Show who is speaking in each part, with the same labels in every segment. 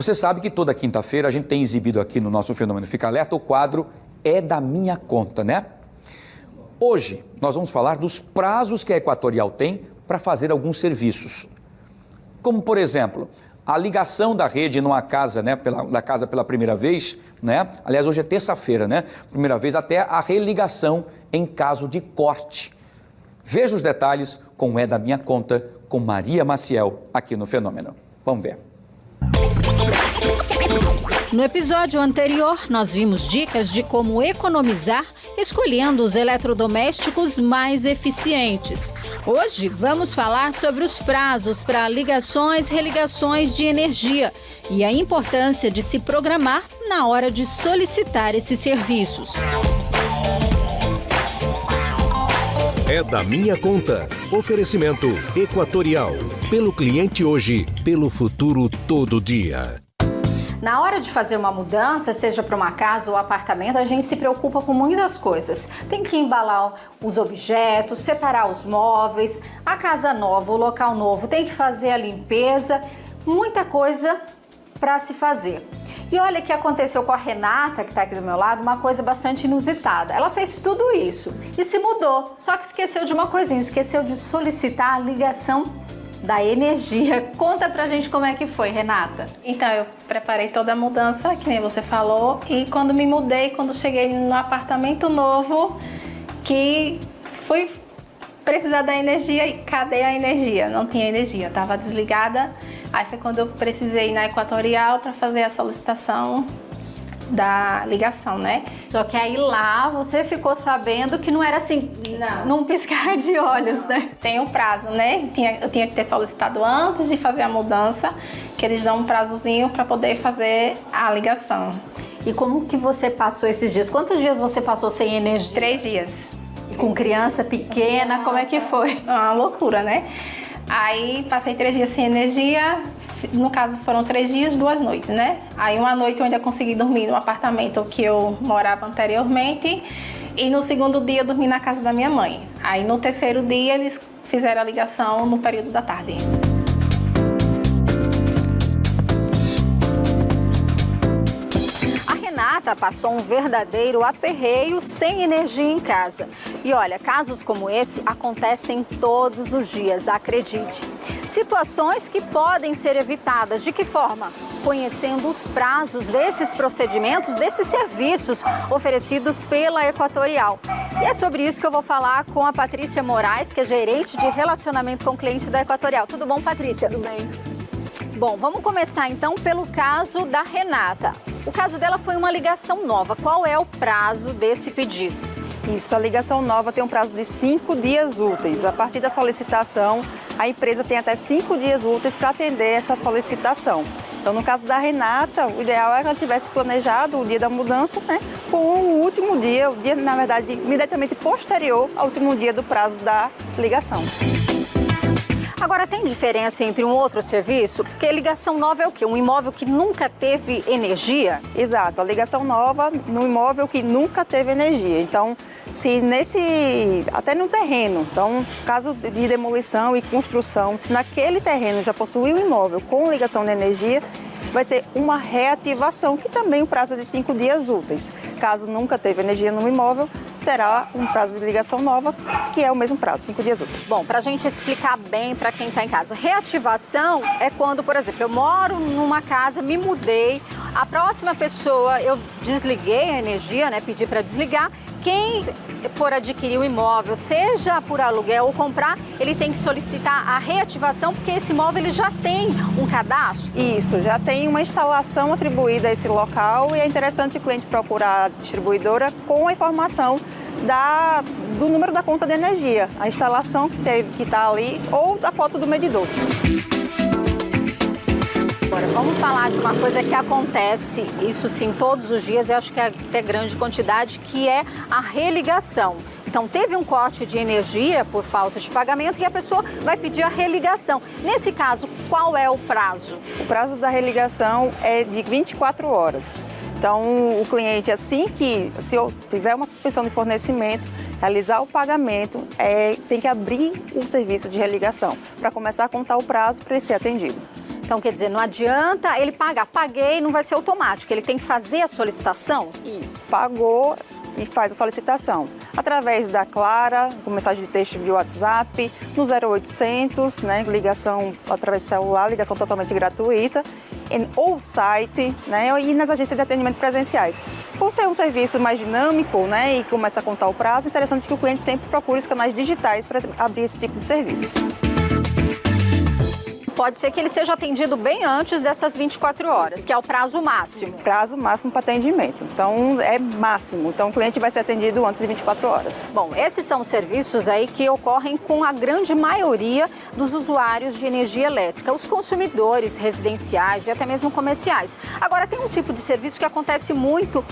Speaker 1: Você sabe que toda quinta-feira a gente tem exibido aqui no nosso Fenômeno Fica Alerta o quadro É da Minha Conta, né? Hoje nós vamos falar dos prazos que a Equatorial tem para fazer alguns serviços. Como, por exemplo, a ligação da rede numa casa, né, da casa pela primeira vez, né? Aliás, hoje é terça-feira, né? Primeira vez, até a religação em caso de corte. Veja os detalhes com É da Minha Conta, com Maria Maciel, aqui no Fenômeno. Vamos ver.
Speaker 2: No episódio anterior, nós vimos dicas de como economizar escolhendo os eletrodomésticos mais eficientes. Hoje, vamos falar sobre os prazos para ligações e religações de energia e a importância de se programar na hora de solicitar esses serviços.
Speaker 3: É da Minha Conta. Oferecimento Equatorial. Pelo cliente hoje, pelo futuro todo dia.
Speaker 2: Na hora de fazer uma mudança, seja para uma casa ou apartamento, a gente se preocupa com muitas coisas. Tem que embalar os objetos, separar os móveis, a casa nova, o local novo, tem que fazer a limpeza, muita coisa para se fazer. E olha que aconteceu com a Renata, que está aqui do meu lado, uma coisa bastante inusitada. Ela fez tudo isso e se mudou, só que esqueceu de uma coisinha, esqueceu de solicitar a ligação da energia. Conta pra gente como é que foi, Renata.
Speaker 4: Então, eu preparei toda a mudança, que nem você falou, e quando me mudei, quando cheguei no apartamento novo, que fui precisar da energia e cadê a energia? Não tinha energia, estava desligada. Aí foi quando eu precisei ir na Equatorial para fazer a solicitação da ligação, né?
Speaker 2: Só que aí lá você ficou sabendo que não era assim, num piscar de olhos, né?
Speaker 4: Tem um prazo, né? Eu tinha que ter solicitado antes de fazer a mudança, que eles dão um prazozinho para poder fazer a ligação.
Speaker 2: E como que você passou esses dias? Quantos dias você passou sem energia?
Speaker 4: 3 dias.
Speaker 2: E com criança pequena, como é que foi?
Speaker 4: Uma loucura, né? Aí passei 3 dias sem energia. No caso, foram 3 dias, 2 noites, né? Aí uma noite eu ainda consegui dormir no apartamento que eu morava anteriormente. E no segundo dia eu dormi na casa da minha mãe. Aí no terceiro dia eles fizeram a ligação no período da tarde.
Speaker 2: Renata passou um verdadeiro aperreio sem energia em casa. E olha, casos como esse acontecem todos os dias, acredite. Situações que podem ser evitadas. De que forma? Conhecendo os prazos desses procedimentos, desses serviços oferecidos pela Equatorial. E é sobre isso que eu vou falar com a Patrícia Moraes, que é gerente de relacionamento com clientes da Equatorial. Tudo bom, Patrícia?
Speaker 5: Tudo bem.
Speaker 2: Bom, vamos começar então pelo caso da Renata. O caso dela foi uma ligação nova. Qual é o prazo desse pedido?
Speaker 5: Isso, a ligação nova tem um prazo de 5 dias úteis. A partir da solicitação, a empresa tem até 5 dias úteis para atender essa solicitação. Então, no caso da Renata, o ideal é que ela tivesse planejado o dia da mudança, né, com o último dia, o dia, na verdade, imediatamente posterior ao último dia do prazo da ligação.
Speaker 2: Agora, tem diferença entre um outro serviço? Porque ligação nova é o quê? Um imóvel que nunca teve energia?
Speaker 5: Exato, a ligação nova no imóvel que nunca teve energia. Então, se até no terreno, então, caso de demolição e construção, se naquele terreno já possui um imóvel com ligação de energia, vai ser uma reativação, que também o prazo é de 5 dias úteis. Caso nunca teve energia no imóvel, será um prazo de ligação nova, que é o mesmo prazo, 5 dias úteis.
Speaker 2: Bom, para a gente explicar bem para quem está em casa, reativação é quando, por exemplo, eu moro numa casa, me mudei, a próxima pessoa, eu desliguei a energia, né, pedi para desligar, quem for adquirir o imóvel, seja por aluguel ou comprar, ele tem que solicitar a reativação, porque esse imóvel ele já tem um cadastro?
Speaker 5: Isso, já tem uma instalação atribuída a esse local e é interessante o cliente procurar a distribuidora com a informação do número da conta de energia, a instalação que está ali ou da foto do medidor.
Speaker 2: Agora, vamos falar de uma coisa que acontece, isso sim, todos os dias, eu acho que é até grande quantidade, que é a religação. Então, teve um corte de energia por falta de pagamento e a pessoa vai pedir a religação. Nesse caso, qual é o prazo?
Speaker 5: O prazo da religação é de 24 horas. Então, o cliente, assim que se tiver uma suspensão de fornecimento, realizar o pagamento, tem que abrir o serviço de religação para começar a contar o prazo para ele ser atendido.
Speaker 2: Então, quer dizer, não adianta ele pagar. Paguei, não vai ser automático. Ele tem que fazer a solicitação?
Speaker 5: Isso, pagou e faz a solicitação. Através da Clara, com mensagem de texto via WhatsApp, no 0800, né, ligação através do celular, ligação totalmente gratuita, ou site, né, e nas agências de atendimento presenciais. Por ser um serviço mais dinâmico, né, e começa a contar o prazo, é interessante que o cliente sempre procure os canais digitais para abrir esse tipo de serviço.
Speaker 2: Pode ser que ele seja atendido bem antes dessas 24 horas, que é o prazo máximo.
Speaker 5: Prazo máximo para atendimento. Então, é máximo. Então, o cliente vai ser atendido antes de 24 horas.
Speaker 2: Bom, esses são os serviços aí que ocorrem com a grande maioria dos usuários de energia elétrica, os consumidores residenciais e até mesmo comerciais. Agora, tem um tipo de serviço que acontece muito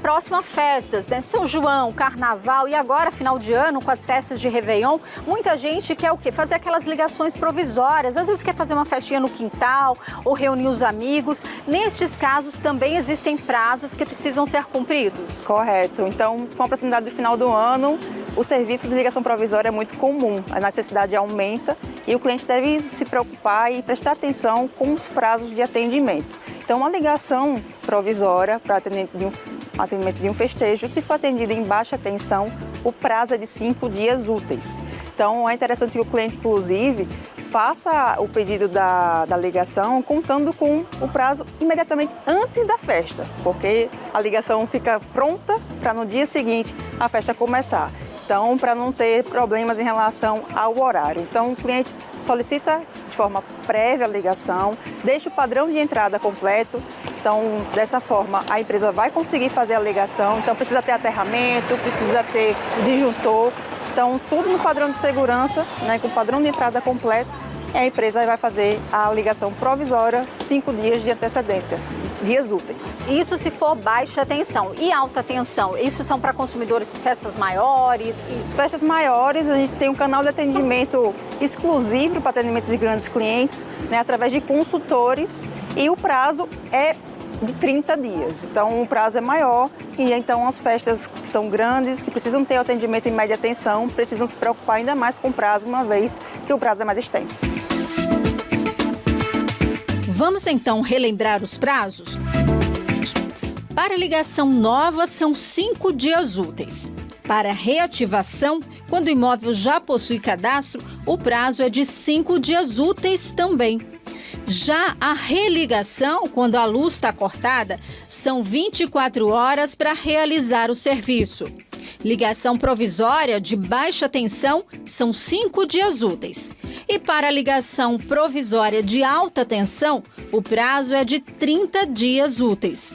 Speaker 2: próximo a festas, né? São João, Carnaval e agora, final de ano, com as festas de Réveillon, muita gente quer o quê? Fazer aquelas ligações provisórias, às vezes quer fazer uma festinha no quintal ou reunir os amigos. Nestes casos também existem prazos que precisam ser cumpridos?
Speaker 5: Correto. Então, com a proximidade do final do ano, o serviço de ligação provisória é muito comum. A necessidade aumenta e o cliente deve se preocupar e prestar atenção com os prazos de atendimento. Então, uma ligação provisória para atendimento de um festejo, se for atendida em baixa tensão, o prazo é de 5 dias úteis. Então, é interessante que o cliente, inclusive, faça o pedido da ligação contando com o prazo imediatamente antes da festa, porque a ligação fica pronta para no dia seguinte a festa começar. Então, para não ter problemas em relação ao horário. Então, o cliente solicita de forma prévia a ligação, deixa o padrão de entrada completo. Então, dessa forma, a empresa vai conseguir fazer a ligação. Então, precisa ter aterramento, precisa ter o disjuntor. Então, tudo no padrão de segurança, né, com o padrão de entrada completo, e a empresa vai fazer a ligação provisória 5 dias de antecedência, dias úteis.
Speaker 2: Isso se for baixa tensão. E alta tensão? Isso são para consumidores de festas maiores?
Speaker 5: Isso. Festas maiores, a gente tem um canal de atendimento exclusivo para atendimento de grandes clientes, né, através de consultores, e o prazo é de 30 dias. Então, o prazo é maior e então as festas que são grandes, que precisam ter atendimento em média tensão, precisam se preocupar ainda mais com o prazo, uma vez que o prazo é mais extenso.
Speaker 2: Vamos então relembrar os prazos? Para ligação nova, são 5 dias úteis. Para reativação, quando o imóvel já possui cadastro, o prazo é de 5 dias úteis também. Já a religação, quando a luz está cortada, são 24 horas para realizar o serviço. Ligação provisória de baixa tensão são 5 dias úteis. E para a ligação provisória de alta tensão, o prazo é de 30 dias úteis.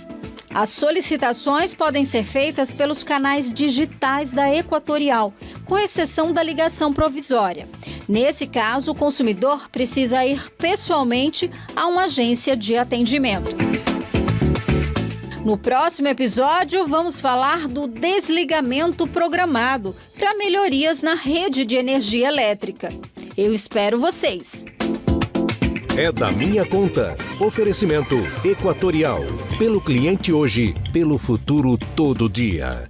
Speaker 2: As solicitações podem ser feitas pelos canais digitais da Equatorial, com exceção da ligação provisória. Nesse caso, o consumidor precisa ir pessoalmente a uma agência de atendimento. No próximo episódio, vamos falar do desligamento programado para melhorias na rede de energia elétrica. Eu espero vocês!
Speaker 3: É da minha conta. Oferecimento Equatorial. Pelo cliente hoje, pelo futuro todo dia.